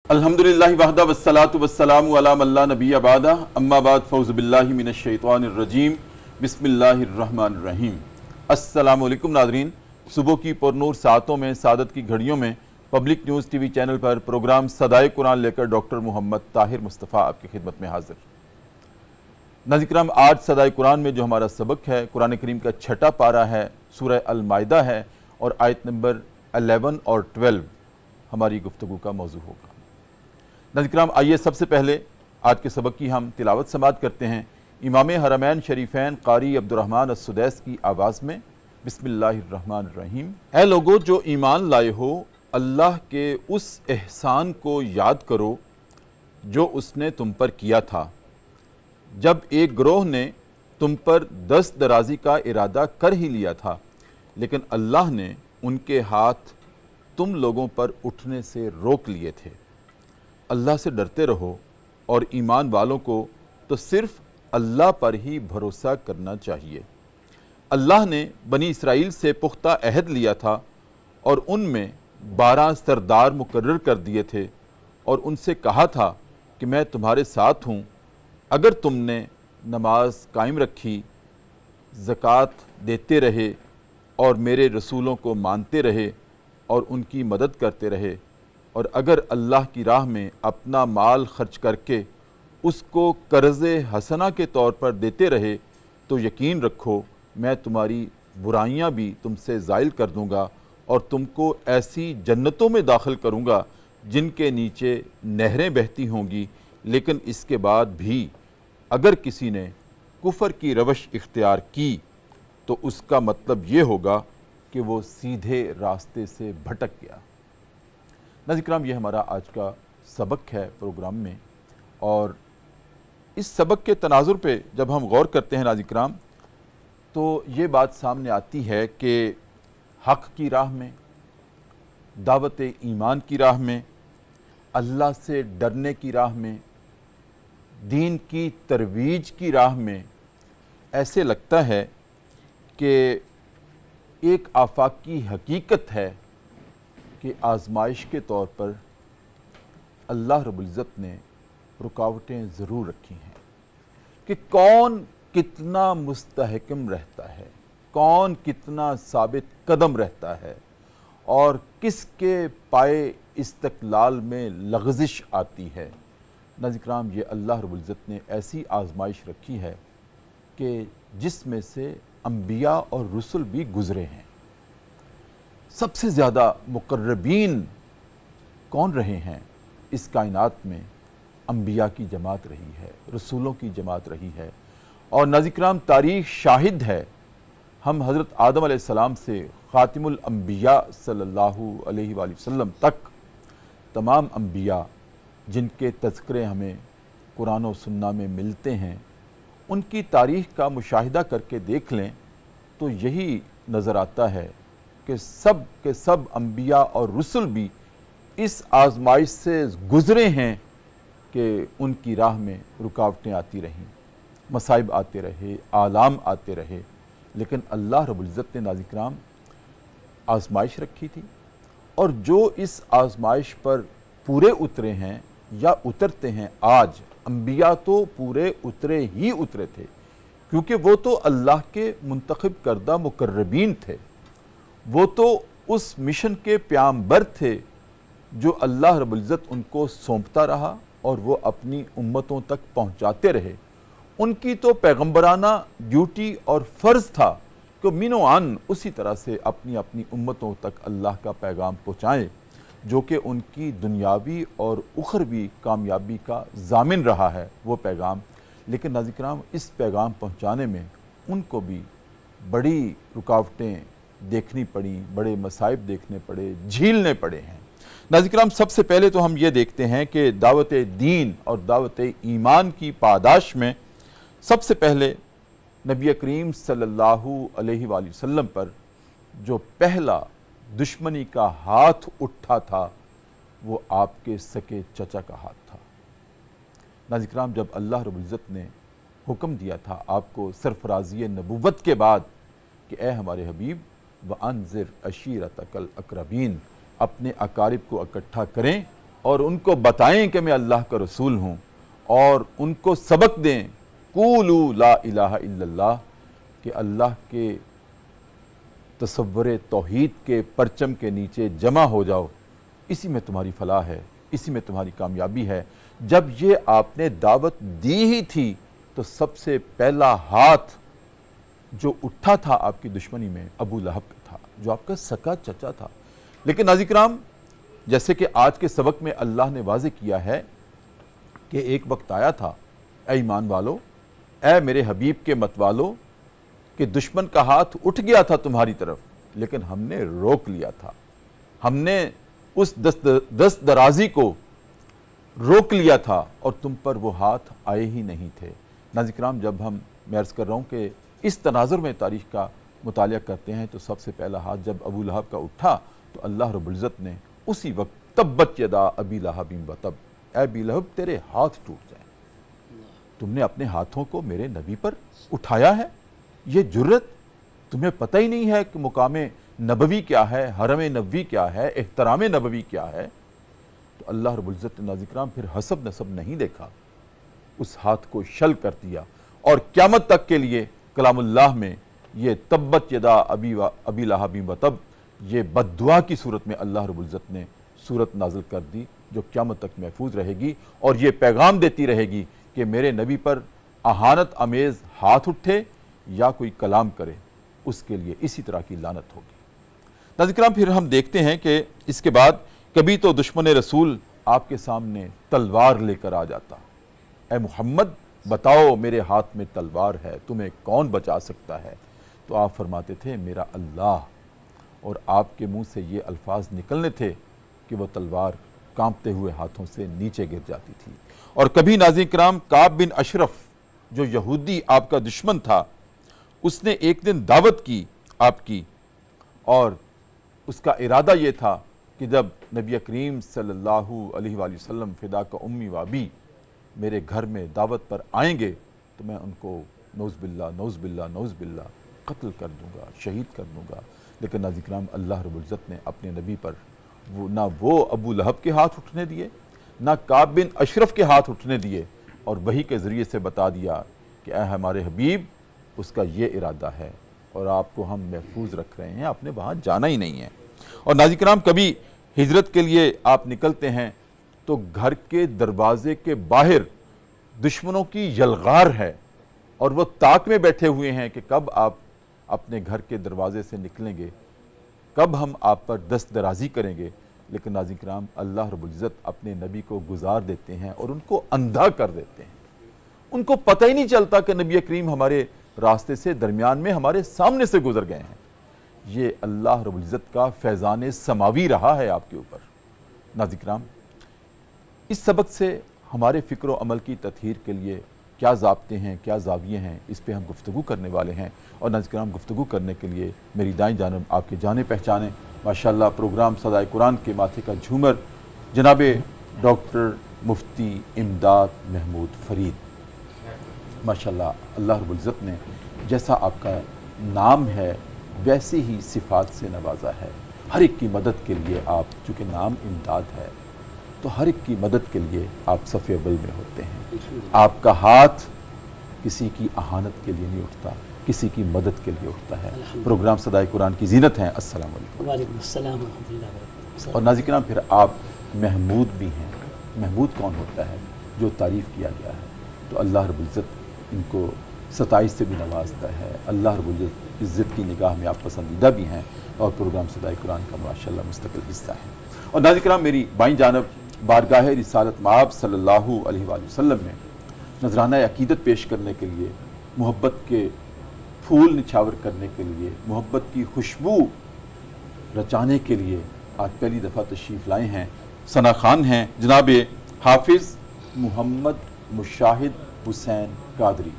الحمدللہ وحدہ والصلاۃ والسلام علی من لا نبی بعدہ اما بعد فاعوذ باللہ من الشیطان الرجیم بسم اللہ الرحمن الرحیم۔ السلام علیکم ناظرین، صبح کی پرنور ساعتوں میں سعادت کی گھڑیوں میں public news T V channel پر پروگرام صدائے قرآن لے کر ڈاکٹر محمد طاہر مصطفیٰ آپ کی خدمت میں حاضر۔ ناظرین کرام، آج صدائے قرآن میں جو ہمارا سبق ہے قرآن کریم کا چھٹا پارہ ہے، سورہ المائدہ ہے اور آیت نمبر 11 اور 12 ہماری گفتگو کا موضوع ہوگا۔ ناظرین کرام، آئیے سب سے پہلے آج کے سبق کی ہم تلاوت سماعت کرتے ہیں امام حرمین شریفین قاری عبدالرحمن السدیس کی آواز میں۔ بسم اللہ الرحمن الرحیم۔ اے لوگو جو ایمان لائے ہو، اللہ کے اس احسان کو یاد کرو جو اس نے تم پر کیا تھا، جب ایک گروہ نے تم پر دست درازی کا ارادہ کر ہی لیا تھا، لیکن اللہ نے ان کے ہاتھ تم لوگوں پر اٹھنے سے روک لیے تھے۔ اللہ سے ڈرتے رہو، اور ایمان والوں کو تو صرف اللہ پر ہی بھروسہ کرنا چاہیے۔ اللہ نے بنی اسرائیل سے پختہ عہد لیا تھا اور ان میں 12 سردار مقرر کر دیے تھے، اور ان سے کہا تھا کہ میں تمہارے ساتھ ہوں اگر تم نے نماز قائم رکھی، زکوٰۃ دیتے رہے اور میرے رسولوں کو مانتے رہے اور ان کی مدد کرتے رہے، اور اگر اللہ کی راہ میں اپنا مال خرچ کر کے اس کو قرض حسنہ کے طور پر دیتے رہے، تو یقین رکھو میں تمہاری برائیاں بھی تم سے زائل کر دوں گا اور تم کو ایسی جنتوں میں داخل کروں گا جن کے نیچے نہریں بہتی ہوں گی۔ لیکن اس کے بعد بھی اگر کسی نے کفر کی روش اختیار کی تو اس کا مطلب یہ ہوگا کہ وہ سیدھے راستے سے بھٹک گیا۔ ناظرین کرام، یہ ہمارا آج کا سبق ہے پروگرام میں، اور اس سبق کے تناظر پہ جب ہم غور کرتے ہیں ناظرین کرام، تو یہ بات سامنے آتی ہے کہ حق کی راہ میں، دعوت ایمان کی راہ میں، اللہ سے ڈرنے کی راہ میں، دین کی ترویج کی راہ میں ایسے لگتا ہے کہ ایک آفاقی حقیقت ہے کہ آزمائش کے طور پر اللہ رب العزت نے رکاوٹیں ضرور رکھی ہیں کہ کون کتنا مستحکم رہتا ہے، کون کتنا ثابت قدم رہتا ہے، اور کس کے پائے استقلال میں لغزش آتی ہے۔ ناظرین کرام، یہ اللہ رب العزت نے ایسی آزمائش رکھی ہے کہ جس میں سے انبیاء اور رسل بھی گزرے ہیں۔ سب سے زیادہ مقربین کون رہے ہیں اس کائنات میں؟ انبیاء کی جماعت رہی ہے، رسولوں کی جماعت رہی ہے، اور ناظرین کرام تاریخ شاہد ہے۔ ہم حضرت آدم علیہ السلام سے خاتم الانبیاء صلی اللہ علیہ وآلہ وسلم تک تمام انبیاء جن کے تذکرے ہمیں قرآن و سنہ میں ملتے ہیں، ان کی تاریخ کا مشاہدہ کر کے دیکھ لیں تو یہی نظر آتا ہے کہ سب کے سب انبیاء اور رسل بھی اس آزمائش سے گزرے ہیں کہ ان کی راہ میں رکاوٹیں آتی رہیں، مصائب آتے رہے، آلام آتے رہے، لیکن اللہ رب العزت نے ناظرین کرام آزمائش رکھی تھی، اور جو اس آزمائش پر پورے اترے ہیں یا اترتے ہیں آج، انبیاء تو پورے اترے ہی اترے تھے، کیونکہ وہ تو اللہ کے منتخب کردہ مقربین تھے، وہ تو اس مشن کے پیامبر تھے جو اللہ رب العزت ان کو سونپتا رہا اور وہ اپنی امتوں تک پہنچاتے رہے۔ ان کی تو پیغمبرانہ ڈیوٹی اور فرض تھا کہ مینو عن اسی طرح سے اپنی اپنی امتوں تک اللہ کا پیغام پہنچائیں، جو کہ ان کی دنیاوی اور اخروی کامیابی کا ضامن رہا ہے وہ پیغام۔ لیکن ناظرین کرام، اس پیغام پہنچانے میں ان کو بھی بڑی رکاوٹیں دیکھنی پڑیں، بڑے مصائب دیکھنے پڑے، جھیلنے پڑے ہیں۔ ناظرین کرام، سب سے پہلے تو ہم یہ دیکھتے ہیں کہ دعوت دین اور دعوت ایمان کی پاداش میں سب سے پہلے نبی کریم صلی اللہ علیہ وآلہ وسلم پر جو پہلا دشمنی کا ہاتھ اٹھا تھا وہ آپ کے سکے چچا کا ہاتھ تھا۔ ناظرین کرام، جب اللہ رب العزت نے حکم دیا تھا آپ کو سرفرازی نبوت کے بعد کہ اے ہمارے حبیب وَأَنذِرْ عَشِيرَتَكَ الْأَقْرَبِينَ، اپنے اقارب کو اکٹھا کریں اور ان کو بتائیں کہ میں اللہ کا رسول ہوں، اور ان کو سبق دیں قولوا لا الہ الا اللہ، کہ اللہ کے تصور توحید کے پرچم کے نیچے جمع ہو جاؤ، اسی میں تمہاری فلاح ہے، اسی میں تمہاری کامیابی ہے۔ جب یہ آپ نے دعوت دی ہی تھی تو سب سے پہلا ہاتھ جو اٹھا تھا آپ کی دشمنی میں ابو لہب کا تھا، جو آپ کا سکا چچا تھا۔ لیکن ناظرین کرام، جیسے کہ آج کے سبق میں اللہ نے واضح کیا ہے کہ ایک وقت آیا تھا، اے ایمان والو، اے میرے حبیب کے مت والو، کہ دشمن کا ہاتھ اٹھ گیا تھا تمہاری طرف، لیکن ہم نے روک لیا تھا، ہم نے اس دست درازی کو روک لیا تھا، اور تم پر وہ ہاتھ آئے ہی نہیں تھے۔ ناظرین کرام، جب ہم میں عرض کر رہا ہوں کہ اس تناظر میں تاریخ کا مطالعہ کرتے ہیں تو سب سے پہلا ہاتھ جب ابو لہب کا اٹھا تو اللہ رب العزت نے اسی وقت تبت یدا ابی لہب وتب، اے ابی لہب تیرے ہاتھ ٹوٹ جائیں، تم نے اپنے ہاتھوں کو میرے نبی پر اٹھایا ہے، یہ جرت تمہیں پتہ ہی نہیں ہے کہ مقام نبوی کیا ہے، حرم نبوی کیا ہے، احترام نبوی کیا ہے۔ تو اللہ رب العزت نے ناظرین کرام پھر حسب نسب نہیں دیکھا، اس ہاتھ کو شل کر دیا، اور قیامت تک کے لیے کلام اللہ میں یہ تبت یدا ابی لہب وتب، یہ بد دعا کی صورت میں اللہ رب العزت نے صورت نازل کر دی، جو قیامت تک محفوظ رہے گی، اور یہ پیغام دیتی رہے گی کہ میرے نبی پر اہانت امیز ہاتھ اٹھے یا کوئی کلام کرے، اس کے لیے اسی طرح کی لعنت ہوگی۔ ناظرین کرام، پھر ہم دیکھتے ہیں کہ اس کے بعد کبھی تو دشمن رسول آپ کے سامنے تلوار لے کر آ جاتا، اے محمد بتاؤ میرے ہاتھ میں تلوار ہے، تمہیں کون بچا سکتا ہے؟ تو آپ فرماتے تھے میرا اللہ، اور آپ کے منہ سے یہ الفاظ نکلنے تھے کہ وہ تلوار کانپتے ہوئے ہاتھوں سے نیچے گر جاتی تھی۔ اور کبھی ناظرین کرام، کعب بن اشرف جو یہودی آپ کا دشمن تھا، اس نے ایک دن دعوت کی آپ کی، اور اس کا ارادہ یہ تھا کہ جب نبی کریم صلی اللہ علیہ وآلہ وسلم فدا کا امی و ابی میرے گھر میں دعوت پر آئیں گے تو میں ان کو نعوذ باللہ نعوذ باللہ نعوذ باللہ قتل کر دوں گا، شہید کر دوں گا۔ لیکن ناظرین کرام، اللہ رب العزت نے اپنے نبی پر نہ وہ ابو لہب کے ہاتھ اٹھنے دیے، نہ کعب بن اشرف کے ہاتھ اٹھنے دیے، اور وحی کے ذریعے سے بتا دیا کہ اے ہمارے حبیب، اس کا یہ ارادہ ہے اور آپ کو ہم محفوظ رکھ رہے ہیں، آپ نے وہاں جانا ہی نہیں ہے۔ اور ناظرین کرام، کبھی ہجرت کے لیے آپ نکلتے ہیں تو گھر کے دروازے کے باہر دشمنوں کی یلغار ہے، اور وہ طاق میں بیٹھے ہوئے ہیں کہ کب آپ اپنے گھر کے دروازے سے نکلیں گے، کب ہم آپ پر دست درازی کریں گے۔ لیکن ناظرین کرام، اللہ رب العزت اپنے نبی کو گزار دیتے ہیں اور ان کو اندھا کر دیتے ہیں، ان کو پتہ ہی نہیں چلتا کہ نبی کریم ہمارے راستے سے درمیان میں ہمارے سامنے سے گزر گئے ہیں۔ یہ اللہ رب العزت کا فیضان سماوی رہا ہے آپ کے اوپر۔ ناظرین کرام، اس سبق سے ہمارے فکر و عمل کی تطہیر کے لیے کیا ضابطے ہیں، کیا زاویے ہیں، اس پہ ہم گفتگو کرنے والے ہیں۔ اور ناظرین کرام، گفتگو کرنے کے لیے میری دائیں جانب آپ کے جانے پہچانے ماشاءاللہ پروگرام صدائے قرآن کے ماتھے کا جھومر جناب ڈاکٹر مفتی امداد محمود فرید، ماشاءاللہ اللہ رب العزت نے جیسا آپ کا نام ہے ویسی ہی صفات سے نوازا ہے۔ ہر ایک کی مدد کے لیے آپ، چونکہ نام امداد ہے تو ہر ایک کی مدد کے لیے آپ صف اول میں ہوتے ہیں۔ آپ کا ہاتھ کسی کی اہانت کے لیے نہیں اٹھتا، کسی کی مدد کے لیے اٹھتا ہے۔ پروگرام صدائے قرآن کی زینت ہیں۔ السلام علیکم۔ وعلیکم السلام ورحمۃ اللہ وبرکاتہ۔ اور ناظرین کرام، پھر آپ محمود بھی ہیں۔ محمود کون ہوتا ہے؟ جو تعریف کیا گیا ہے۔ تو اللہ رب العزت ان کو ستائش سے بھی نوازتا ہے۔ اللہ رب العزت عزت کی نگاہ میں آپ پسندیدہ بھی ہیں، اور پروگرام صدائے قرآن کا ماشاءاللہ مستقل حصہ ہے۔ اور ناظرین کرام، میری بائیں جانب بارگاہ رسالت مآب صلی اللہ علیہ وآلہ وسلم میں نذرانہ عقیدت پیش کرنے کے لیے، محبت کے پھول نچھاور کرنے کے لیے، محبت کی خوشبو رچانے کے لیے آج پہلی دفعہ تشریف لائے ہیں، ثنا خان ہیں جناب حافظ محمد مشاہد حسین قادری۔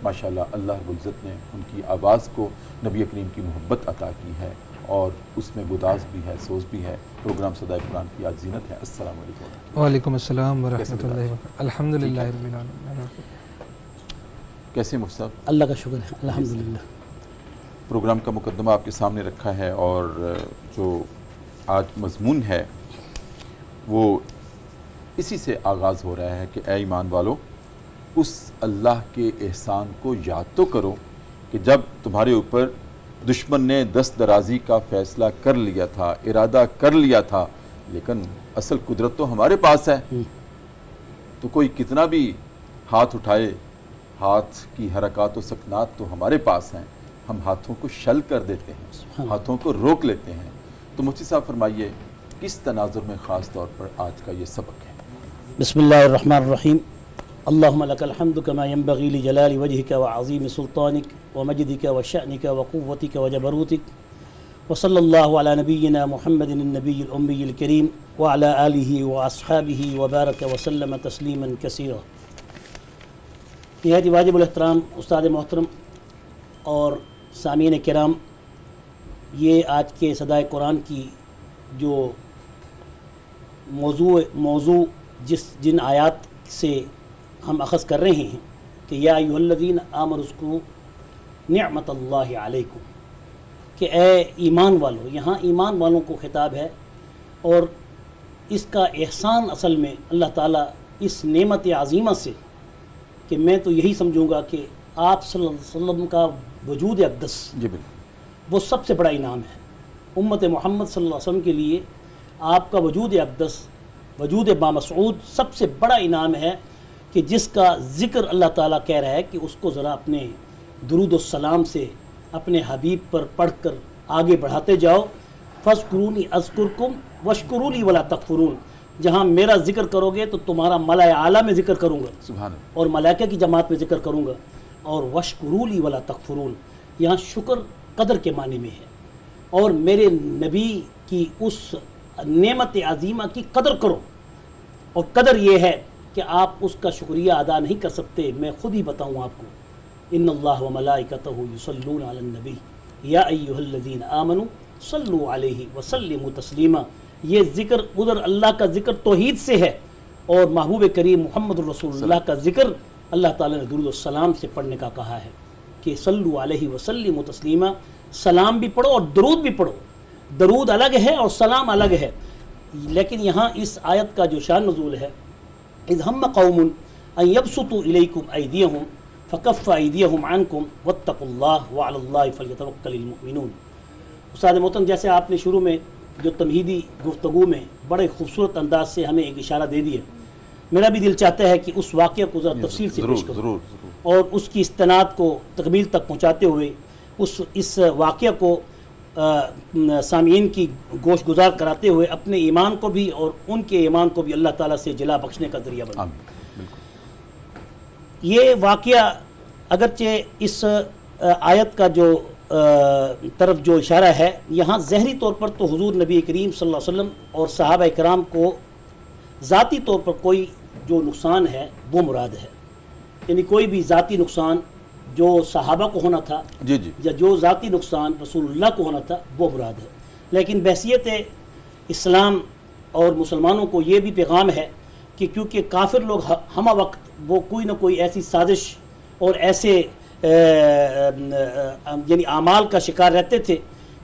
ماشاءاللہ اللہ رب العزت نے ان کی آواز کو نبی کریم کی محبت عطا کی ہے، اور اس میں گداز بھی ہے، سوز بھی ہے۔ پروگرام صدائے قرآن کی آج زینت ہے۔ السلام علیکم۔ وعلیکم السلام ورحمۃ اللہ وبرکاتہ۔ الحمدللہ رب العالمین۔ کیسے مفتی صاحب؟ اللہ کا شکر ہے، الحمدللہ۔ پروگرام کا مقدمہ آپ کے سامنے رکھا ہے، اور جو آج مضمون ہے وہ اسی سے آغاز ہو رہا ہے کہ اے ایمان والو اس اللہ کے احسان کو یاد تو کرو کہ جب تمہارے اوپر دشمن نے دست درازی کا فیصلہ کر لیا تھا، ارادہ کر لیا تھا، لیکن اصل قدرت تو ہمارے پاس ہے. تو کوئی کتنا بھی ہاتھ اٹھائے، ہاتھ کی حرکات و سکنات تو ہمارے پاس ہیں، ہم ہاتھوں کو شل کر دیتے ہیں، ہاتھوں کو روک لیتے ہیں. تو مفتی صاحب فرمائیے کس تناظر میں خاص طور پر آج کا یہ سبق ہے؟ بسم اللہ الرحمن الرحیم. اللہم لک الحمد کما ینبغی لجلال وجہک وعظیم سلطانک ومجدک وشأنک وقوتک وجبروتک وصلی اللہ علی نبینا محمد النبی الامی الکریم وعلی آلہ واصحابہ وبارک وسلم تسلیما کثیرا. نہایت واجب الاحترام استاد محترم اور سامعین کرام، یہ آج کے صدائے قرآن کی جو موضوع جن آیات سے ہم اخذ کر رہے ہیں کہ یا ایھا الذین آمنوا اذکروا نعمت اللہ علیکم، کہ اے ایمان والو، یہاں ایمان والوں کو خطاب ہے. اور اس کا احسان اصل میں اللہ تعالیٰ اس نعمت عظیمہ سے، کہ میں تو یہی سمجھوں گا کہ آپ صلی اللہ علیہ وسلم کا وجود اقدس جی بالکل وہ سب سے بڑا انعام ہے. امت محمد صلی اللہ علیہ وسلم کے لیے آپ کا وجود اقدس، وجود بامسعود سب سے بڑا انعام ہے، کہ جس کا ذکر اللہ تعالیٰ کہہ رہا ہے کہ اس کو ذرا اپنے درود السلام سے اپنے حبیب پر پڑھ کر آگے بڑھاتے جاؤ. فاذکرونی اذکرکم واشکروا لی ولا تکفرون. جہاں میرا ذکر کرو گے تو تمہارا ملائے اعلیٰ میں ذکر کروں گا، سبحان اللہ. اور ملائکہ کی جماعت میں ذکر کروں گا. اور واشکروا لی ولا تکفرون، یہاں شکر قدر کے معنی میں ہے. اور میرے نبی کی اس نعمت عظیمہ کی قدر کرو. اور قدر یہ ہے کہ آپ اس کا شکریہ ادا نہیں کر سکتے. میں خود ہی بتاؤں آپ کو، ان اللہ و ملائکتہ یصلون علی النبی یا ایھا الذین آمنوا صلوا علیہ وسلموا تسلیما. یہ ذکر ادھر اللہ کا ذکر توحید سے ہے، اور محبوب کریم محمد الرسول اللہ کا ذکر اللہ تعالیٰ نے درود السلام سے پڑھنے کا کہا ہے کہ صلوا علیہ وسلموا تسلیما. سلام بھی پڑھو اور درود بھی پڑھو. درود الگ ہے اور سلام الگ ہے. لیکن یہاں اس آیت کا جو شان نزول ہے، اذ ہم قوم ان یبسطوا الیکم ایدیہم فکف ایدیہم عنکم واتقوا اللہ وعلی اللہ فلیتوکل المؤمنون. استاد محترم، جیسے آپ نے شروع میں جو تمہیدی گفتگو میں بڑے خوبصورت انداز سے ہمیں ایک اشارہ دے دیا، میرا بھی دل چاہتا ہے کہ اس واقعہ کو ذرا تفصیل سے پیش کروں ضرور. اور اس کی استناد کو تکمیل تک پہنچاتے ہوئے اس واقعہ کو سامعین کی گوش گزار کراتے ہوئے اپنے ایمان کو بھی اور ان کے ایمان کو بھی اللہ تعالیٰ سے جلا بخشنے کا ذریعہ بنا. یہ واقعہ اگرچہ اس آیت کا جو طرف جو اشارہ ہے، یہاں ظاہری طور پر تو حضور نبی کریم صلی اللہ علیہ وسلم اور صحابہ کرام کو ذاتی طور پر کوئی جو نقصان ہے وہ مراد ہے. یعنی کوئی بھی ذاتی نقصان جو صحابہ کو ہونا تھا جی یا جو ذاتی نقصان رسول اللہ کو ہونا تھا وہ مراد ہے. لیکن بحیثیت اسلام اور مسلمانوں کو یہ بھی پیغام ہے کہ کیونکہ کافر لوگ ہمہ وقت وہ کوئی نہ کوئی ایسی سازش اور ایسے یعنی اعمال کا شکار رہتے تھے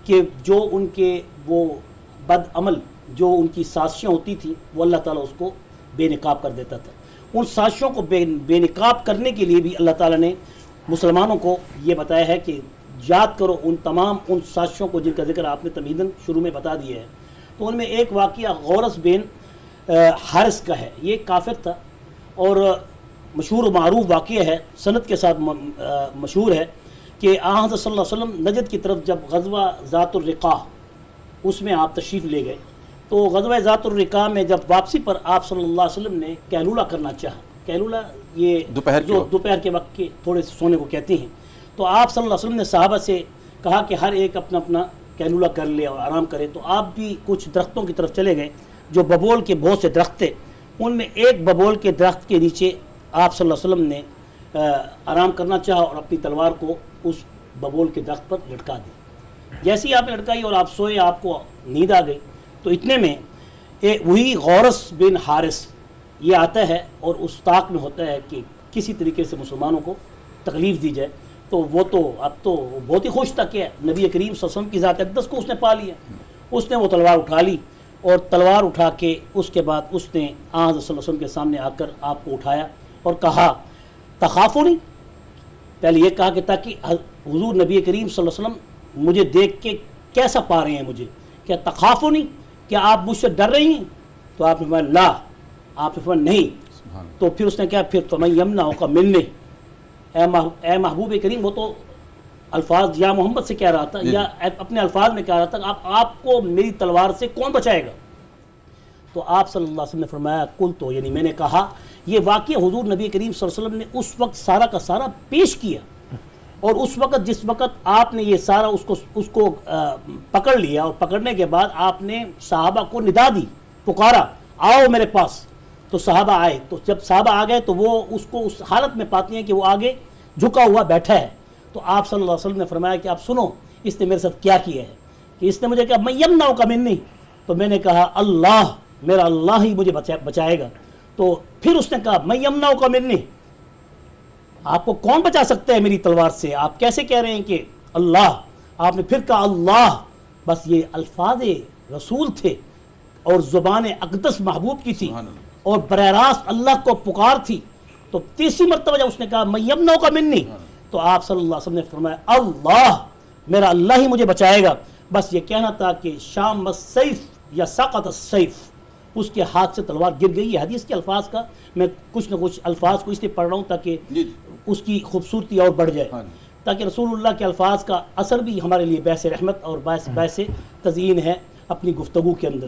کہ جو ان کے وہ بد عمل جو ان کی سازشیں ہوتی تھیں وہ اللہ تعالیٰ اس کو بے نقاب کر دیتا تھا. ان سازشوں کو بے نقاب کرنے کے لیے بھی اللہ تعالیٰ نے مسلمانوں کو یہ بتایا ہے کہ یاد کرو ان تمام ان سازشوں کو جن کا ذکر آپ نے تمہیداً شروع میں بتا دیا ہے. تو ان میں ایک واقعہ غورث بن حارث کا ہے. یہ کافر تھا اور مشہور و معروف واقعہ ہے، سند کے ساتھ مشہور ہے کہ آن حضرت صلی اللہ علیہ وسلم نجد کی طرف جب غزوہ ذات الرقاع اس میں آپ تشریف لے گئے، تو غزوہ ذات الرقاع میں جب واپسی پر آپ صلی اللہ علیہ وسلم نے کیلولہ کرنا چاہا. کیلولہ یہ دوپہر کے وقت کے تھوڑے سونے کو کہتے ہیں. تو آپ صلی اللہ علیہ وسلم نے صحابہ سے کہا کہ ہر ایک اپنا اپنا کیلولہ کر لے اور آرام کرے. تو آپ بھی کچھ درختوں کی طرف چلے گئے جو ببول کے بہت سے درخت تھے. ان میں ایک ببول کے درخت کے نیچے آپ صلی اللہ علیہ وسلم نے آرام کرنا چاہا اور اپنی تلوار کو اس ببول کے درخت پر لٹکا دی. جیسے ہی آپ نے لٹکائی اور آپ سوئے، آپ کو نیند آ گئی. تو اتنے میں وہی غورث بن حارث یہ آتا ہے اور اس طاق میں ہوتا ہے کہ کسی طریقے سے مسلمانوں کو تکلیف دی جائے. تو وہ تو اب تو بہت ہی خوش تھا کہ نبی کریم صلی اللہ علیہ وسلم کی ذات اقدس کو اس نے پا لیا. اس نے وہ تلوار اٹھا لی اور تلوار اٹھا کے اس کے بعد اس نے آن صلی اللہ علیہ وسلم کے سامنے آ کر آپ کو اٹھایا اور کہا تخافونی، پہلے یہ کہا کہ تاکہ حضور نبی کریم صلی اللہ علیہ وسلم مجھے دیکھ کے کیسا پا رہے ہیں مجھے، کیا تخافونی، کیا آپ مجھ سے ڈر رہی ہیں؟ تو آپ نے فرمایا لا، آپ نے فرمایا نہیں. تو پھر اس نے کیا، پھر فمن یمنعک منی، اے محبوب کریم، وہ تو الفاظ یا محمد سے کہہ رہا تھا یا اپنے الفاظ میں کہہ رہا تھا، آپ کو میری تلوار سے کون بچائے گا؟ تو آپ صلی اللہ علیہ وسلم نے فرمایا کل تو، یعنی میں نے کہا. یہ واقعہ حضور نبی کریم صلی اللہ علیہ وسلم نے اس وقت سارا کا سارا پیش کیا، اور اس وقت جس وقت آپ نے یہ سارا اس کو پکڑ لیا، اور پکڑنے کے بعد آپ نے صحابہ کو ندا دی، پکارا آؤ میرے پاس. تو صحابہ آئے، تو جب صحابہ آ گئے تو وہ اس کو اس حالت میں پاتی ہیں کہ وہ آگے جھکا ہوا بیٹھا ہے. تو آپ صلی اللہ علیہ وسلم نے فرمایا کہ آپ سنو اس نے میرے ساتھ کیا کیا ہے، کہ اس نے مجھے کہا من یمنعک منی، تو میں نے کہا اللہ، میرا اللہ ہی مجھے بچائے گا. تو پھر اس نے کہا من یمنعک منی، آپ کو کون بچا سکتا ہے میری تلوار سے، آپ کیسے کہہ رہے ہیں کہ اللہ؟ آپ نے پھر کہا اللہ. بس یہ الفاظ رسول تھے اور زبان اقدس محبوب کی تھی اور براہ راست اللہ کو پکار تھی. تو تیسری مرتبہ جب اس نے کہا من یمنعک منی، تو آپ صلی اللہ علیہ وسلم نے فرمایا اللہ، میرا اللہ ہی مجھے بچائے گا. بس یہ کہنا تھا کہ شام السیف یا سقط السیف، اس کے ہاتھ سے تلوار گر گئی. یہ حدیث کے الفاظ کا میں کچھ نہ کچھ الفاظ کو اس لیے پڑھ رہا ہوں تاکہ اس کی خوبصورتی اور بڑھ جائے، تاکہ رسول اللہ کے الفاظ کا اثر بھی ہمارے لیے باعث رحمت اور باعث تزیین ہے اپنی گفتگو کے اندر.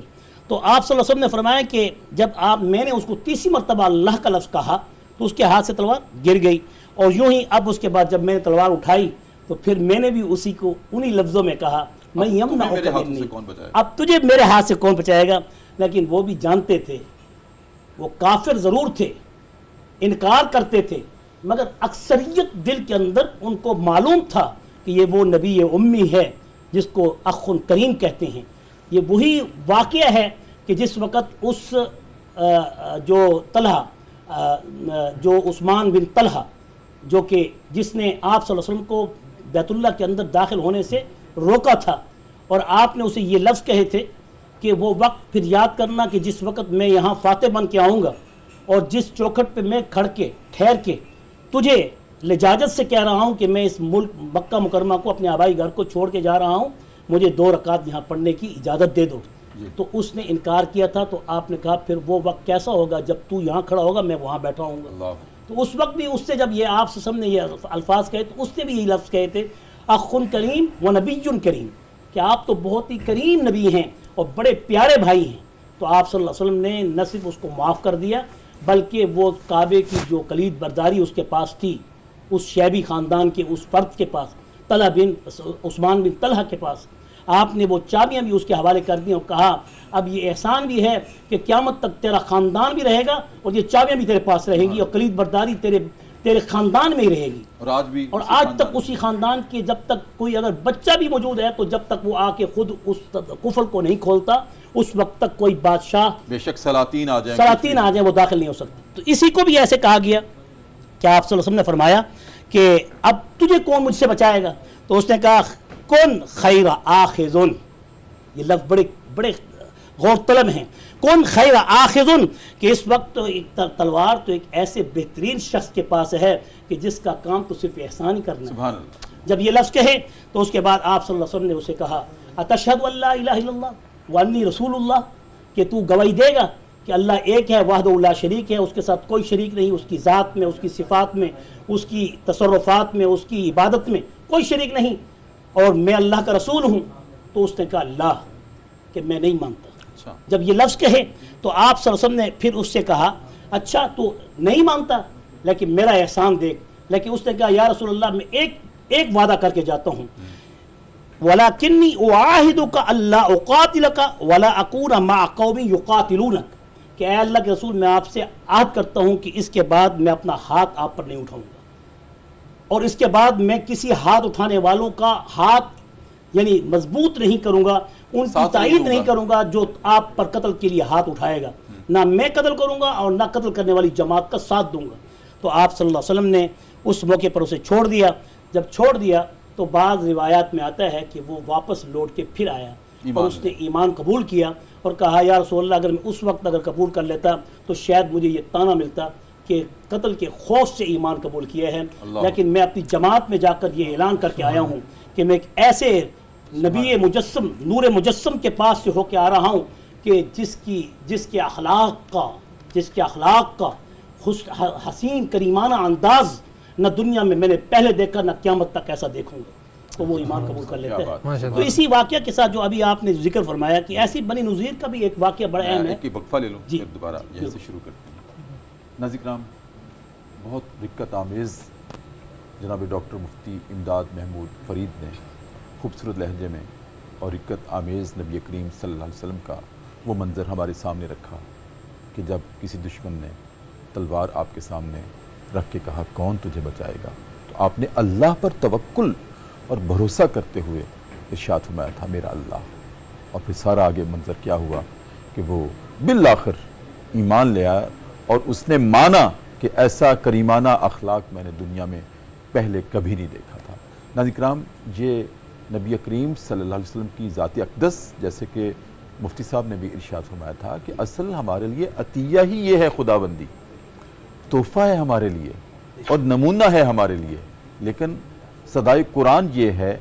تو آپ صلی اللہ علیہ وسلم نے فرمایا کہ جب میں نے اس کو تیسری مرتبہ اللہ کا لفظ کہا تو اس کے ہاتھ سے تلوار گر گئی. اور یوں ہی اب اس کے بعد جب میں نے تلوار اٹھائی تو پھر میں نے بھی اسی کو انہی لفظوں میں کہا میں یمنعک منی، اب تجھے میرے ہاتھ سے کون بچائے گا. لیکن وہ بھی جانتے تھے، وہ کافر ضرور تھے، انکار کرتے تھے، مگر اکثریت دل کے اندر ان کو معلوم تھا کہ یہ وہ نبی امی ہے جس کو اخ کریم کہتے ہیں. یہ وہی واقعہ ہے کہ جس وقت اس جو طلحہ جو عثمان بن طلحہ جو کہ جس نے آپ صلی اللہ علیہ وسلم کو بیت اللہ کے اندر داخل ہونے سے روکا تھا، اور آپ نے اسے یہ لفظ کہے تھے کہ وہ وقت پھر یاد کرنا کہ جس وقت میں یہاں فاتح بن کے آؤں گا اور جس چوکھٹ پہ میں کھڑ کے ٹھہر کے تجھے لجاجت سے کہہ رہا ہوں کہ میں اس ملک مکہ مکرمہ کو اپنے آبائی گھر کو چھوڑ کے جا رہا ہوں، مجھے 2 رکعت یہاں پڑھنے کی اجازت دے دو. تو اس نے انکار کیا تھا. تو آپ نے کہا پھر وہ وقت کیسا ہوگا جب تو یہاں کھڑا ہوگا میں وہاں بیٹھا ہوں گا. تو اس وقت بھی اس سے جب یہ آپ سے نے یہ الفاظ کہے تو اس نے بھی یہی لفظ کہے تھے اخ کریم و نبی کریم، کہ آپ تو بہت ہی کریم نبی ہیں اور بڑے پیارے بھائی ہیں. تو آپ صلی اللہ علیہ وسلم نے نہ صرف اس کو معاف کر دیا بلکہ وہ کعبے کی جو کلید برداری اس کے پاس تھی، اس شیبی خاندان کے اس فرد کے پاس، طلحہ بن عثمان بن طلحہ کے پاس، آپ نے وہ چابیاں بھی اس کے حوالے کر دیں اور کہا اب یہ احسان بھی ہے کہ قیامت تک تیرا خاندان بھی رہے گا اور یہ چابیاں بھی تیرے پاس رہیں گی اور کلید برداری تیرے خاندان میں ہی رہے گی. اور آج تک اسی خاندان کے جب تک کوئی اگر بچہ بھی موجود ہے تو جب تک وہ آ کے خود اس قفل کو نہیں کھولتا اس وقت تک کوئی بادشاہ، بے شک سلاطین آ جائیں وہ داخل نہیں ہو سکتے. تو اسی کو بھی ایسے کہا گیا کہ آپ صلی اللہ علیہ وسلم نے فرمایا کہ اب تجھے کون مجھ سے بچائے گا. تو اس نے کہا کون خیر آخذن، یہ لفظ بڑے غور طلب ہیں، کون خیر آخذن، کہ اس وقت تو ایک تلوار تو ایک ایسے بہترین شخص کے پاس ہے کہ جس کا کام تو صرف احسان ہی کرنا ہے. سبحان اللہ. جب یہ لفظ کہے تو اس کے بعد آپ صلی اللہ علیہ وسلم نے اسے کہا اتشہد ان لا الہ الا اللہ وانی رسول اللہ، کہ تو گواہی دے گا کہ اللہ ایک ہے، وحدہ لا شریک ہے، اس کے ساتھ کوئی شریک نہیں، اس کی ذات میں، اس کی صفات میں، اس کی تصرفات میں، اس کی عبادت میں کوئی شریک نہیں، اور میں اللہ کا رسول ہوں. تو اس نے کہا لا، کہ میں نہیں مانتا. جب یہ لفظ کہے تو آپ صلی اللہ علیہ وسلم نے پھر اس سے کہا اچھا تو نہیں مانتا لیکن میرا احسان دیکھ. لیکن اس نے کہا یا رسول اللہ میں ایک وعدہ کر کے جاتا ہوں، وَلَكِنِّي أُعَاهِدُكَ أَلَّا أُقَاتِلَكَ وَلَا أَكُونَ مَعَ قَوْمٍ يُقَاتِلُونَكَ، کہ اے اللہ کے رسول میں آپ سے عہد کرتا ہوں کہ اس کے بعد میں اپنا ہاتھ آپ پر نہیں اٹھاؤں گا، اور اس کے بعد میں کسی ہاتھ اٹھانے والوں کا ہاتھ یعنی مضبوط نہیں کروں گا، ان کی تائید نہیں کروں گا جو آپ پر قتل کے لیے ہاتھ اٹھائے گا، نہ میں قتل کروں گا اور نہ قتل کرنے والی جماعت کا ساتھ دوں گا. تو آپ صلی اللہ علیہ وسلم نے اس موقع پر اسے چھوڑ دیا. جب چھوڑ دیا تو بعض روایات میں آتا ہے کہ وہ واپس لوٹ کے پھر آیا اور اس نے ایمان قبول کیا اور کہا یا رسول اللہ اگر میں اس وقت اگر قبول کر لیتا تو شاید مجھے یہ تانا ملتا کہ قتل کے خوف سے ایمان قبول کیا ہے، لیکن میں اپنی جماعت میں جا کر یہ اعلان کر کے آیا ہوں کہ میں ایک ایسے نبی مجسم نور مجسم کے پاس سے ہو کے آ رہا ہوں کہ جس کے اخلاق کا حسین کریمانہ انداز نہ دنیا میں نے پہلے دیکھا، نہ قیامت تک ایسا دیکھوں گا، تو وہ ایمان قبول کر لیتے ہیں۔ تو اسی واقعہ کے ساتھ جو ابھی آپ نے ذکر فرمایا کہ ایسی بنی نذیر کا بھی ایک واقعہ بڑا اہم ہے۔ ایک وقفہ لے لوں پھر دوبارہ یہیں سے شروع کرتے ہیں۔ ناظرین کرام، بہت دقت آمیز جناب ڈاکٹر مفتی امداد محمود فرید نے خوبصورت لہجے میں اور دقت آمیز نبی کریم صلی اللہ علیہ وسلم کا وہ منظر ہمارے سامنے رکھا کہ جب کسی دشمن نے تلوار آپ کے سامنے رکھ کے کہا کون تجھے بچائے گا، تو آپ نے اللہ پر توکل اور بھروسہ کرتے ہوئے ارشاد فرمایا تھا میرا اللہ، اور پھر سارا آگے منظر کیا ہوا کہ وہ بالآخر ایمان لے آیا اور اس نے مانا کہ ایسا کریمانہ اخلاق میں نے دنیا میں پہلے کبھی نہیں دیکھا تھا۔ ناظرین کرام، یہ نبی کریم صلی اللہ علیہ وسلم کی ذات اقدس، جیسے کہ مفتی صاحب نے بھی ارشاد فرمایا تھا کہ اصل ہمارے لیے عطیہ ہی یہ ہے، خداوندی تحفہ ہے ہمارے لیے اور نمونہ ہے ہمارے لیے، لیکن صدائے قرآن یہ ہے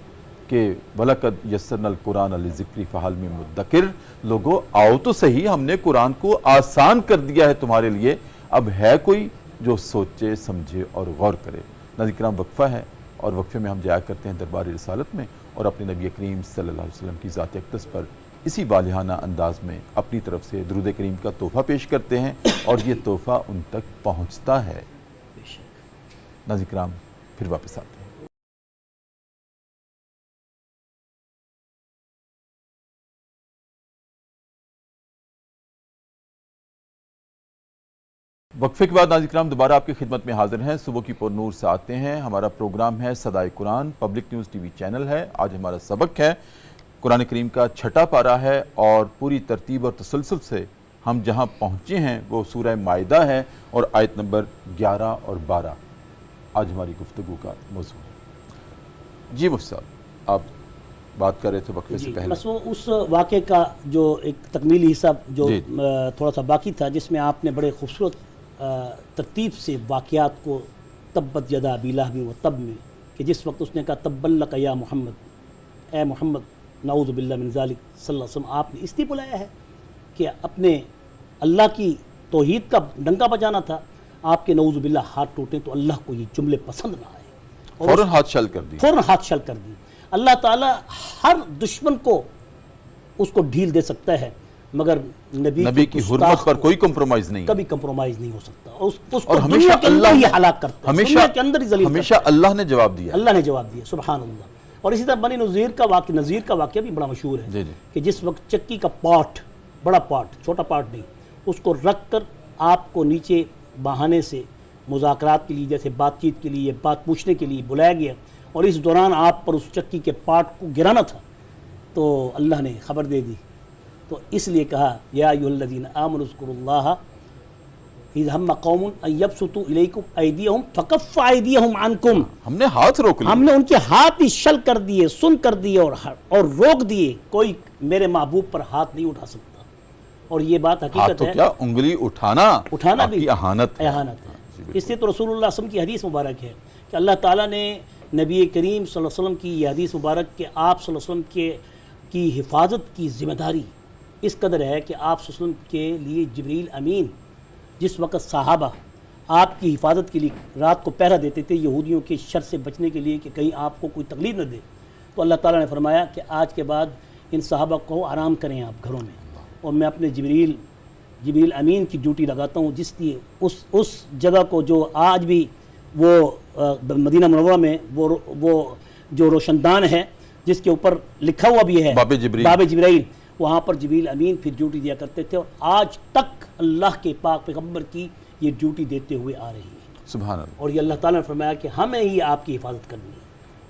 کہ وَلَقَدْ يَسَّرْنَا الْقُرْآنَ لِلذِّكْرِ فَهَلْ مِن مُدَّكِرٍ، لوگو آؤ تو صحیح، ہم نے قرآن کو آسان کر دیا ہے تمہارے لیے، اب ہے کوئی جو سوچے سمجھے اور غور کرے۔ ناظرین کرام، وقفہ ہے اور وقفے میں ہم جایا کرتے ہیں دربار رسالت میں اور اپنے نبی کریم صلی اللہ علیہ وسلم کی ذات اقدس پر اسی والہانہ انداز میں اپنی طرف سے درود کریم کا تحفہ پیش کرتے ہیں اور یہ تحفہ ان تک پہنچتا ہے۔ ناظرین کرام، پھر واپس آتے ہیں۔ وقفے کے بعد ناظرین کرام دوبارہ آپ کی خدمت میں حاضر ہیں۔ صبح کی پر نور سے آتے ہیں، ہمارا پروگرام ہے صدائے قرآن، پبلک نیوز ٹی وی چینل ہے۔ آج ہمارا سبق ہے قرآن کریم کا 6واں پارہ ہے اور پوری ترتیب اور تسلسل سے ہم جہاں پہنچے ہیں وہ سورہ مائدہ ہے اور آیت نمبر 11 اور 12 آج ہماری گفتگو کا موضوع ہے۔ جی مفتی صاحب، آپ بات کر رہے تھے وقفے سے پہلے۔ بس وہ اس واقعے کا جو ایک تکمیلی حصہ جو تھوڑا سا باقی تھا، جس میں آپ نے بڑے خوبصورت ترتیب سے واقعات کو تبت یدا ابی لہب و تب میں، کہ جس وقت اس نے کہا تبا لک یا محمد، اے محمد نعوذ باللہ من ذالک صلی اللہ علیہ وسلم، آپ نے اس لیے بلایا ہے کہ اپنے اللہ کی توحید کا ڈنکا بجانا تھا، آپ کے نعوذ باللہ ہاتھ ٹوٹیں تو اللہ کو یہ جملے پسند نہ آئے، فوراً ہاتھ شل کر دی، فوراً ہاتھ شل کر دی۔ اللہ تعالیٰ ہر دشمن کو اس کو ڈھیل دے سکتا ہے، مگر نبی کی حرمت پر کوئی کمپرومائز نہیں، کبھی کمپرومائز نہیں ہو سکتا، اس کو دنیا کے اندر ہی ہلاک کرتا ہے، دنیا کے اندر ہی ذلیل کرتا ہے۔ ہمیشہ اللہ نے جواب دیا، اللہ نے جواب دیا، سبحان اللہ۔ اور اسی طرح بنی نذیر کا واقعہ بھی بڑا مشہور ہے کہ جس وقت چکی کا پاٹ، بڑا پاٹ، چھوٹا پاٹ نہیں، اس کو رکھ کر آپ کو نیچے بہانے سے مذاکرات کے لیے، جیسے بات چیت کے لیے، بات پوچھنے کے لیے بلایا گیا، اور اس دوران آپ پر اس چکی کے پاٹ کو گرانا تھا، تو اللہ نے خبر دے دی، تو اس لیے کہا یا ایھا الذین آمنوا اذکروا اللہ اذ ہم قوم ان یبسطوا الیکم ایدیہم فکف ایدیہم عنکم، ہم نے ہاتھ روک لیے، ہم نے ان کے ہاتھ ہی شل کر دیے، سن کر دیے اور روک دیے، کوئی میرے محبوب پر ہاتھ نہیں اٹھا سکتا۔ اور یہ بات حقیقت ہے، کیا انگلی اٹھانا بھی اہانت ہے۔ اس لیے تو رسول اللہ صلی اللہ علیہ وسلم کی حدیث مبارک ہے کہ اللہ تعالیٰ نے نبی کریم صلی اللہ علیہ وسلم کی یہ حدیث مبارک کہ آپ صلی اللہ علیہ وسلم کی حفاظت کی ذمہ داری اس قدر ہے کہ آپ صلی اللہ علیہ وسلم کے لیے جبریل امین جس وقت صحابہ آپ کی حفاظت کے لیے رات کو پہرا دیتے تھے یہودیوں کے شر سے بچنے کے لیے کہ کہیں آپ کو کوئی تکلیف نہ دے، تو اللہ تعالیٰ نے فرمایا کہ آج کے بعد ان صحابہ کو آرام کریں آپ گھروں میں، اور میں اپنے جبریل امین کی ڈیوٹی لگاتا ہوں، جس لیے اس جگہ کو جو آج بھی وہ مدینہ منورہ میں وہ جو روشن دان ہے جس کے اوپر لکھا ہوا بھی ہے باب جبرائیل، وہاں پر جبریل امین پھر ڈیوٹی دیا کرتے تھے، اور آج تک اللہ کے پاک پیغمبر کی یہ ڈیوٹی دیتے ہوئے آ رہی ہے۔ سبحان اللہ۔ اور یہ اللہ تعالیٰ نے فرمایا کہ ہمیں ہی آپ کی حفاظت کرنی ہے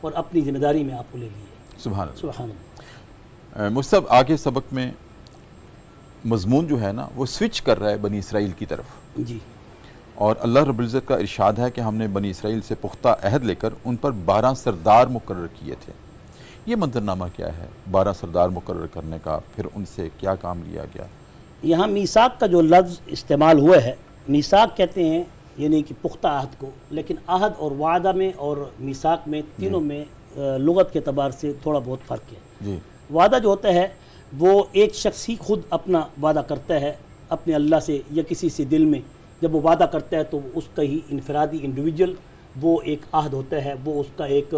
اور اپنی ذمہ داری میں آپ کو لے لی ہے۔ سبحان اللہ۔ سبحان اللہ۔ مصطفی آگے سبق میں مضمون جو ہے نا وہ سوئچ کر رہا ہے بنی اسرائیل کی طرف، جی، اور اللہ رب العزت کا ارشاد ہے کہ ہم نے بنی اسرائیل سے پختہ عہد لے کر ان پر 12 سردار مقرر کیے تھے۔ یہ منظرنامہ کیا ہے 12 سردار مقرر کرنے کا، پھر ان سے کیا کام لیا گیا؟ یہاں میثاق کا جو لفظ استعمال ہوا ہے، میثاق کہتے ہیں یعنی کہ پختہ عہد کو، لیکن عہد اور وعدہ میں اور میثاق میں تینوں میں لغت کے اعتبار سے تھوڑا بہت فرق ہے۔ جی، وعدہ جو ہوتا ہے وہ ایک شخص ہی خود اپنا وعدہ کرتا ہے اپنے اللہ سے یا کسی سے دل میں، جب وہ وعدہ کرتا ہے تو اس کا ہی انفرادی انڈیویجول وہ ایک عہد ہوتا ہے، وہ اس کا ایک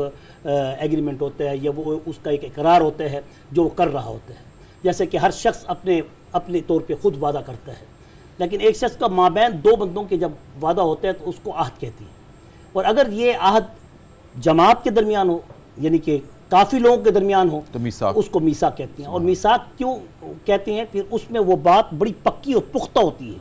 ایگریمنٹ ہوتا ہے یا وہ اس کا ایک اقرار ہوتا ہے جو وہ کر رہا ہوتا ہے، جیسے کہ ہر شخص اپنے طور پہ خود وعدہ کرتا ہے، لیکن ایک شخص کا مابین دو بندوں کے جب وعدہ ہوتا ہے تو اس کو عہد کہتی ہیں۔ اور اگر یہ عہد جماعت کے درمیان ہو یعنی کہ کافی لوگوں کے درمیان ہو تو میثاق، اس کو میثاق کہتے ہیں۔ اور میثاق کیوں کہتے ہیں؟ پھر اس میں وہ بات بڑی پکی اور پختہ ہوتی ہے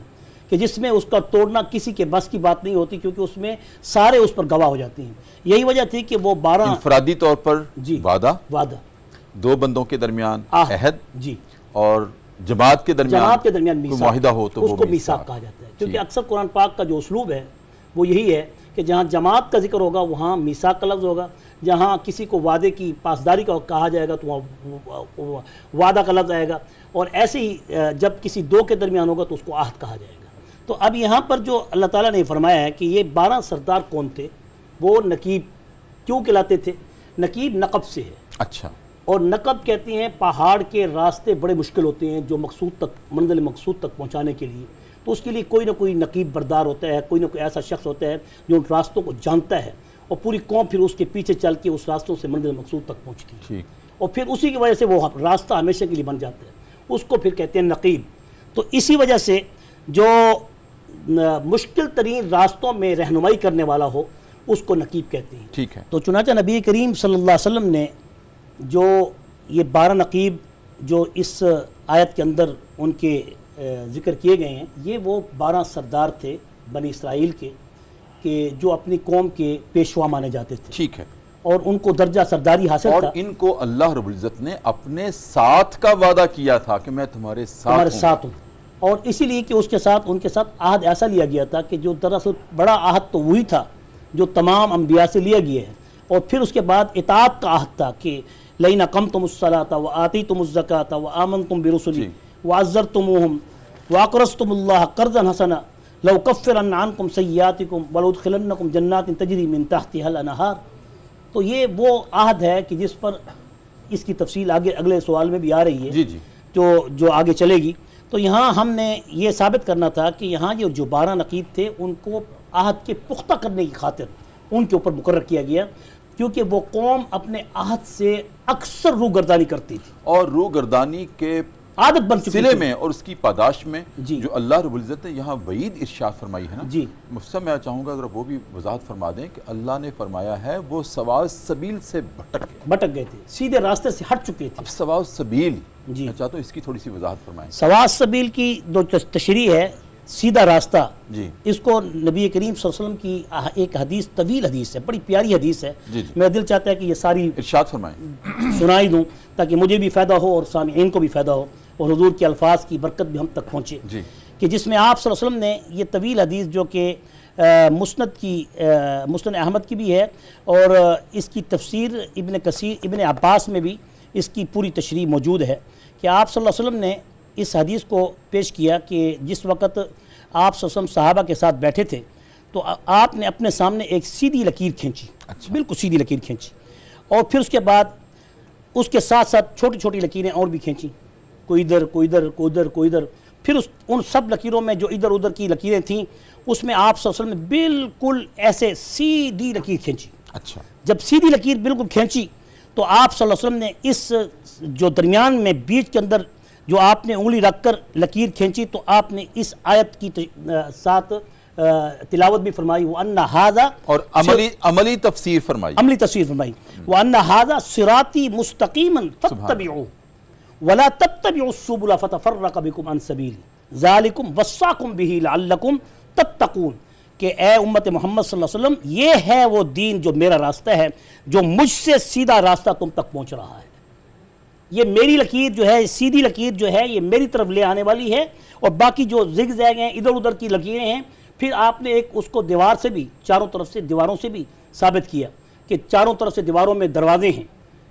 کہ جس میں اس کا توڑنا کسی کے بس کی بات نہیں ہوتی، کیونکہ اس میں سارے اس پر گواہ ہو جاتے ہیں۔ یہی وجہ تھی کہ وہ 12 انفرادی طور پر جی وعدہ، وعدہ، دو بندوں کے درمیان عہد، عہد، جی، اور جماعت کے درمیان کوئی میثاق معاہدہ ہو تو اس وہ کو میثاق کہا جاتا ہے، کیونکہ اکثر قرآن پاک کا جو اسلوب ہے وہ یہی ہے کہ جہاں جماعت کا ذکر ہوگا وہاں میثاق کا لفظ ہوگا، جہاں کسی کو وعدے کی پاسداری کا کہا جائے گا تو وہاں وعدہ کا لفظ آئے گا، اور ایسے ہی جب کسی دو کے درمیان ہوگا تو اس کو عہد کہا جائے گا۔ تو اب یہاں پر جو اللہ تعالیٰ نے فرمایا ہے کہ یہ 12 سردار کون تھے، وہ نقیب کیوں کہلاتے تھے؟ نقیب نقب سے ہے، اچھا، اور نقب کہتے ہیں پہاڑ کے راستے بڑے مشکل ہوتے ہیں جو منزل مقصود تک پہنچانے کے لیے، تو اس کے لیے کوئی نہ کوئی نقیب بردار ہوتا ہے، کوئی نہ کوئی ایسا شخص ہوتا ہے جو ان راستوں کو جانتا ہے، اور پوری قوم پھر اس کے پیچھے چل کے اس راستوں سے منزل مقصود تک پہنچتی ہے، ٹھیک، اور پھر اسی کی وجہ سے وہ راستہ ہمیشہ کے لیے بن جاتا ہے، اس کو پھر کہتے ہیں نقیب۔ تو اسی وجہ سے جو مشکل ترین راستوں میں رہنمائی کرنے والا ہو اس کو نقیب کہتے ہیں۔ ٹھیک ہے، تو چنانچہ نبی کریم صلی اللہ علیہ وسلم نے جو یہ 12 نقیب جو اس آیت کے اندر ان کے ذکر کیے گئے ہیں، یہ وہ 12 سردار تھے بنی اسرائیل کے کہ جو اپنی قوم کے پیشوا مانے جاتے تھے، ٹھیک ہے، اور ان کو درجہ سرداری حاصل اور تھا، ان کو اللہ رب العزت نے اپنے ساتھ کا وعدہ کیا تھا کہ میں تمہارے تمہارے ساتھ ساتھ ہوں، اور اسی لیے کہ ان کے ساتھ عہد ایسا لیا گیا تھا کہ جو دراصل بڑا عہد تو وہی تھا جو تمام انبیاء سے لیا گیا ہے، اور پھر اس کے بعد اطاعت کا عہد تھا کہ لئن اقمتم الصلاۃ وآتیتم الزکاۃ وآمنتم برسلی وعزرتموہم واقرضتم اللہ قرضا حسنا لأکفرن عنکم سیئاتکم ولأدخلنکم جنات تجری من تحتہا الانہار۔ تو یہ وہ عہد ہے کہ جس پر اس کی تفصیل آگے اگلے سوال میں بھی آ رہی ہے، جی جی، جو آگے چلے گی۔ تو یہاں ہم نے یہ ثابت کرنا تھا کہ یہاں یہ جو 12 نقیب تھے ان کو عہد کے پختہ کرنے کی خاطر ان کے اوپر مقرر کیا گیا، کیونکہ وہ قوم اپنے عہد سے اکثر روگردانی کرتی تھی، اور روگردانی کے عادت بن چکی سلے تھی۔ میں اور اس کی پاداش میں جی، جو اللہ رب العزت نے یہاں وعید ارشاد فرمائی ہے نا، جی، مفتی صاحب میں چاہوں گا اگر وہ بھی وضاحت فرما دیں کہ اللہ نے فرمایا ہے وہ سواء سبیل سے بھٹک گئے تھے، سیدھے راستے سے ہٹ چکے تھے۔ اب سواء سبیل، جی، میں چاہتا ہوں اس کی تھوڑی سی وضاحت فرمائیں۔ سواء السبیل کی جو تشریح ہے، سیدھا راستہ، جی، اس کو نبی کریم صلی اللہ علیہ وسلم کی ایک حدیث، طویل حدیث ہے، بڑی پیاری حدیث ہے، جی جی، میرا دل چاہتا ہے کہ یہ ساری ارشاد فرمائیں۔ سنائی دوں تاکہ مجھے بھی فائدہ ہو اور سامعین کو بھی فائدہ ہو، اور حضور کے الفاظ کی برکت بھی ہم تک پہنچے، جی، کہ جس میں آپ صلی اللہ علیہ وسلم نے یہ طویل حدیث جو کہ مسند احمد کی بھی ہے، اور اس کی تفسیر ابن عباس میں بھی اس کی پوری تشریح موجود ہے، کہ آپ صلی اللہ علیہ وسلم نے اس حدیث کو پیش کیا کہ جس وقت آپ صلی اللہ علیہ وسلم صحابہ کے ساتھ بیٹھے تھے تو آپ نے اپنے سامنے ایک سیدھی لکیر کھینچی، بالکل سیدھی لکیر کھینچی، اور پھر اس کے بعد اس کے ساتھ ساتھ چھوٹی چھوٹی لکیریں اور بھی کھینچیں، کوئی ادھر کوئی ادھر کوئی ادھر کوئی ادھر، پھر ان سب لکیروں میں جو ادھر ادھر کی لکیریں تھیں اس میں آپ صلی اللہ علیہ وسلم نے بالکل ایسے سیدھی لکیر کھینچی۔ اچھا، جب سیدھی لکیر بالکل کھینچی تو آپ صلی اللہ علیہ وسلم نے اس جو درمیان میں بیچ کے اندر جو آپ نے انگلی رکھ کر لکیر کھینچی تو آپ نے اس آیت کی ساتھ تلاوت بھی فرمائی، وَأَنَّ هَذَا، اور عملی تفسیر فرمائی، عملی تصویر فرمائی، وَأَنَّ هَذَا صِرَاطِي مُسْتَقِيمًا فَاتَّبِعُوهُ وَلَا تَتَّبِعُوا السُّبُلَ فَتَفَرَّقَ بِكُمْ عَنْ سَبِيلِهِ ذَلِكُمْ وَصَّاكُمْ بِهِ لَعَلَّكُمْ تَتَّقُونَ، کہ اے امت محمد صلی اللہ علیہ وسلم یہ ہے وہ دین جو میرا راستہ ہے، جو مجھ سے سیدھا راستہ تم تک پہنچ رہا ہے، یہ میری لکیر جو ہے، سیدھی لکیر جو ہے یہ میری طرف لے آنے والی ہے، اور باقی جو زگ زیگ ہیں ادھر ادھر کی لکیریں ہیں، پھر آپ نے ایک اس کو دیوار سے بھی، چاروں طرف سے دیواروں سے بھی ثابت کیا کہ چاروں طرف سے دیواروں میں دروازے ہیں،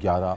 11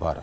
12।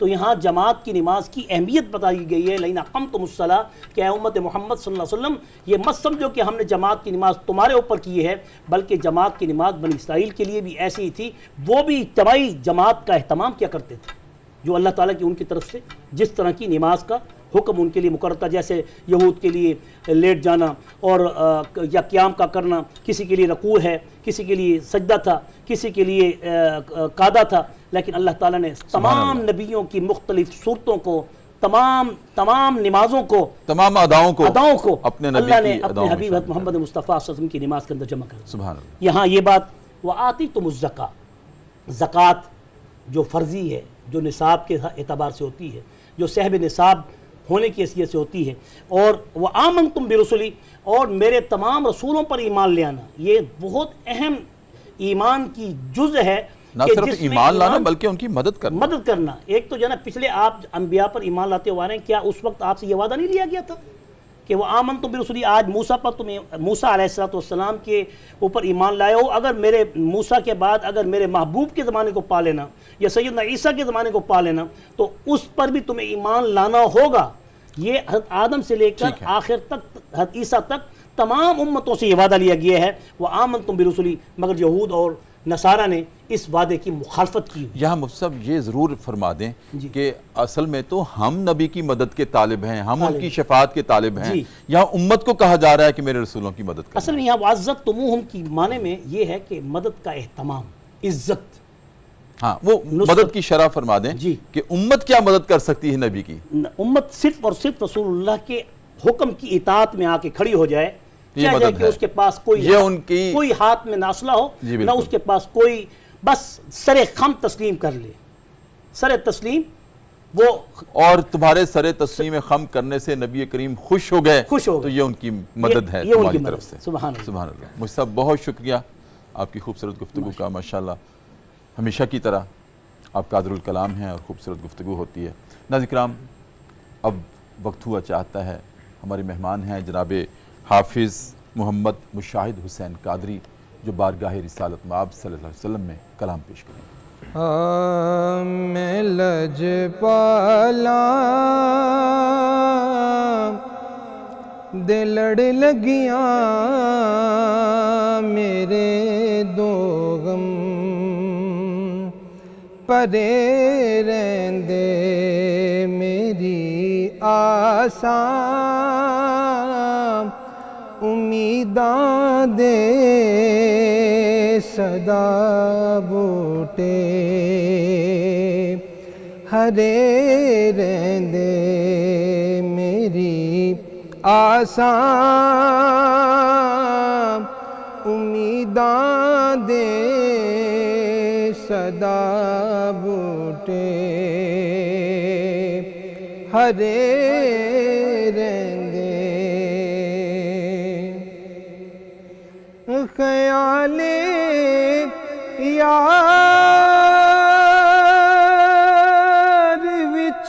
تو یہاں جماعت کی نماز کی اہمیت بتائی گئی ہے، لئن اقمتم الصلاۃ، کہ اے امت محمد صلی اللہ علیہ وسلم یہ مت سمجھو کہ ہم نے جماعت کی نماز تمہارے اوپر کی ہے، بلکہ جماعت کی نماز بنی اسرائیل کے لیے بھی ایسی ہی تھی، وہ بھی اجتماعی جماعت کا اہتمام کیا کرتے تھے، جو اللہ تعالیٰ کی ان کی طرف سے جس طرح کی نماز کا حکم ان کے لیے مقرر تھا، جیسے یہود کے لیے لیٹ جانا اور یا قیام کا کرنا، کسی کے لیے رکوع ہے، کسی کے لیے سجدہ تھا، کسی کے لیے قعدہ تھا، لیکن اللہ تعالیٰ نے تمام نبیوں کی مختلف صورتوں کو، تمام نمازوں کو، تمام اداؤں کو اپنے نبی اللہ نے اپنے حبیب محمد مصطفیٰ صلی اللہ علیہ وسلم کی نماز کے اندر جمع کر دیا۔ سبحان اللہ۔ یہاں یہ بات وآتیتم الزکاۃ، زکوٰۃ جو فرضی ہے، جو نصاب کے اعتبار سے ہوتی ہے، جو صاحب نصاب ہونے کی حیثیت سے ہوتی ہے، اور وآمنتم برسلی، اور میرے تمام رسولوں پر ایمان لے آنا، یہ بہت اہم ایمان کی جز ہے، نہ کہ صرف جس میں ایمان لانا بلکہ ان کی مدد کرنا۔ ایک تو جو ہے نا، پچھلے آپ انبیاء پر ایمان لاتے ہوئے آ رہے ہیں، کیا اس وقت آپ سے یہ وعدہ نہیں لیا گیا تھا کہ وہ آمنتم برسلی، آج موسیٰ پر تم موسیٰ علیہ السلام کے اوپر ایمان لائے ہو، اگر میرے موسیٰ کے بعد اگر میرے محبوب کے زمانے کو پا لینا یا سیدنا عیسیٰ کے زمانے کو پا لینا تو اس پر بھی تمہیں ایمان لانا ہوگا۔ یہ حضرت آدم سے لے کر آخر تک حضرت عیسیٰ تک تمام امتوں سے یہ وعدہ لیا گیا ہے، وہ آمنتم برسلی، مگر یہود اور نصارہ نے اس وعدے کی مخالفت کی۔ یہاں مفتی صاحب یہ ضرور فرما دیں کہ اصل میں تو ہم نبی کی مدد کے طالب ہیں، ہم ان کی شفاعت کے طالب ہیں، یہاں امت کو کہا جا رہا ہے کہ میرے رسولوں کی مدد کریں۔ اصل میں یہاں وعظتموہم کی معنی میں یہ ہے کہ مدد کا اہتمام، عزت، ہاں وہ مدد کی شرح فرما دیں کہ امت کیا مدد کر سکتی ہے نبی کی۔ امت صرف اور صرف رسول اللہ کے حکم کی اطاعت میں آ کے کھڑی ہو جائے، چاہے کہ اس کے پاس کوئی ہاتھ میں ناصلہ ہو، نہ اس کے پاس کوئی، بس سر خم تسلیم کر لے، سر تسلیم وہ، اور تمہارے سر تسلیم خم کرنے سے نبی کریم خوش ہو گئے تو یہ ان کی مدد ہے تمہاری طرف سے۔ سبحان اللہ۔ مجھ صاحب بہت شکریہ آپ کی خوبصورت گفتگو کا، ماشاءاللہ ہمیشہ کی طرح آپ قادر الکلام ہیں اور خوبصورت گفتگو ہوتی ہے۔ ناظرین کرام، اب وقت ہوا چاہتا ہے، ہمارے مہمان ہیں جناب حافظ محمد مشاہد حسین قادری، جو بارگاہ رسالت مآب صلی اللہ علیہ وسلم میں کلام پیش کریں۔ میں لج پالا دے لڑ لگیاں میرے دو غم پرے رہندے میری آساں امیداں دے صدا بوٹے ہرے رہندے میری آساں امیداں دے صدا بوٹے ہرے رہندے خیال یار وچ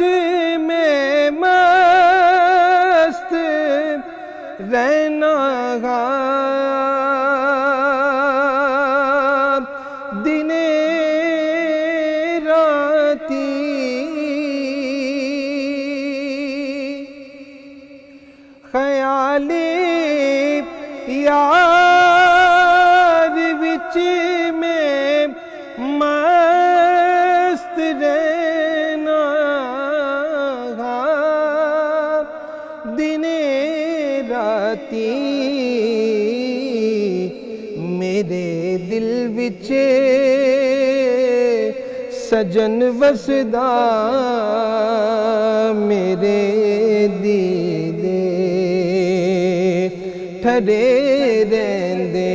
میں مست رہنا گا دنے راتی خیال یار میں مست رہنا گا دن راتی میرے دل وچ سجن وسدا میرے دیدے ٹھرے رہندے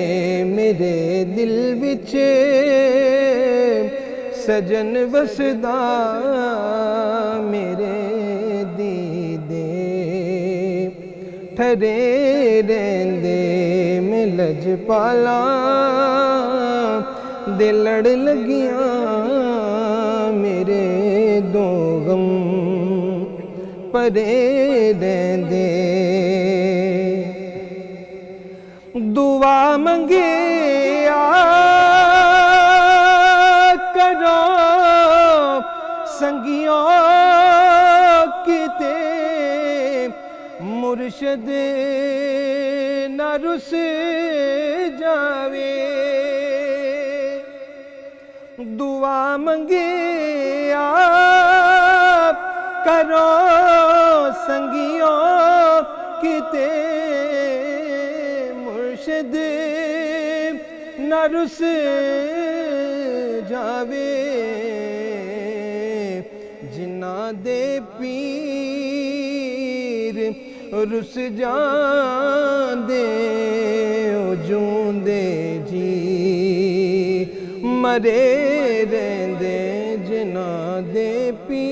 میرے دل وچ سجن وسدا میرے دیدے ٹھرے رہندے میں لج پالا دے لڑ لگیاں میرے دو غم پرے رہندے دعا منگیا کرو سنگیوں مرشد نہ رس جاوے دعا منگے آپ کرو سنگیوں کتے مرشد نہ رس جاوے جنہ دے پیر رس جان دے جون دے جی مرے رہندے جنہ دے پیر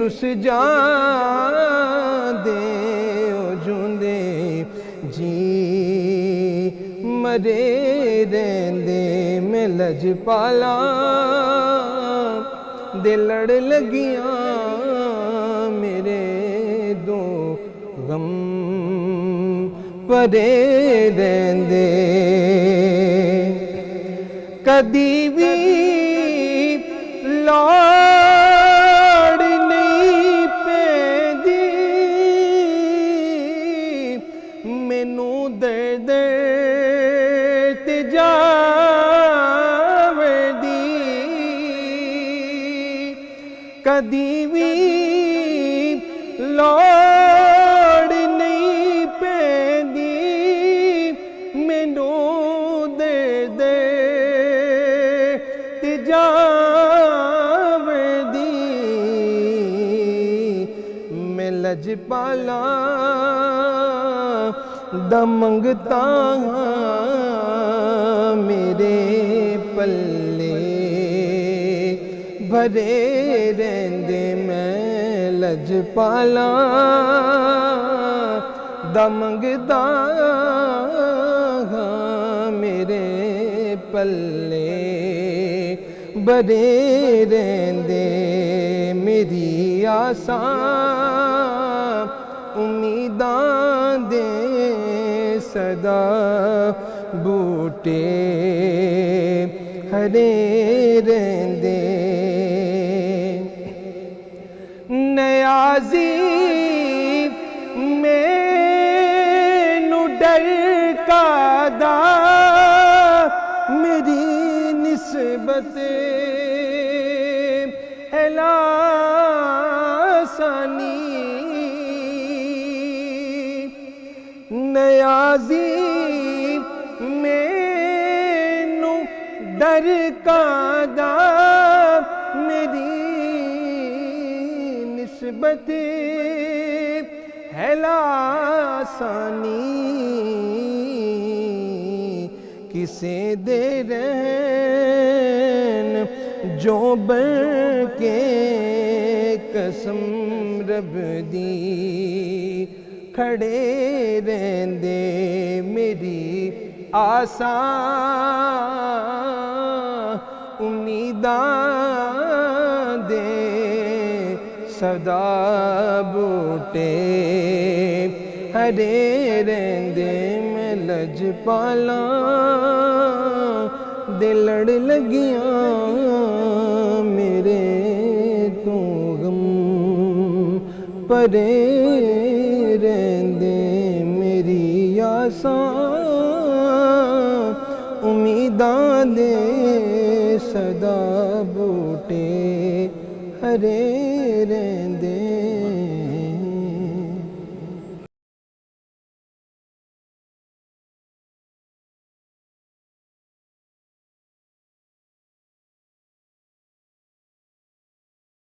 رس جان دے جون دے جی مرے رہندے میں لج پالا دے لڑ لگیاں میرے دو غم پرے رہندے کدی بھی لوڑ نہیں پیندی مینوں درد تے جاوندی کدی بھی لوڑ نہیں پیندی مینوں درد تے جاوندی میں لج پالا دا منگتا میرے پلے بھرے رہندے میں لج پالا دا منگتا میرے پلے بھرے رہندے میری آساں امیداں دے صدا بوٹے ہرے رہندے نیازی مینوں ڈر کا دا میری نسبت ہے لاسانی نیازی مینوں ڈر کا دا میری نسبت ہے لاسانی کسے دے رہن جو بن کے قسم رب دی کھڑے رہندے میری آساں امیداں دے صدا بوٹے ہرے رہندے میں لج پالا دے لڑ لگیاں میرے تو غم پرے رہندے میری آساں امیداں دے صدا بوٹے ہرے رہندے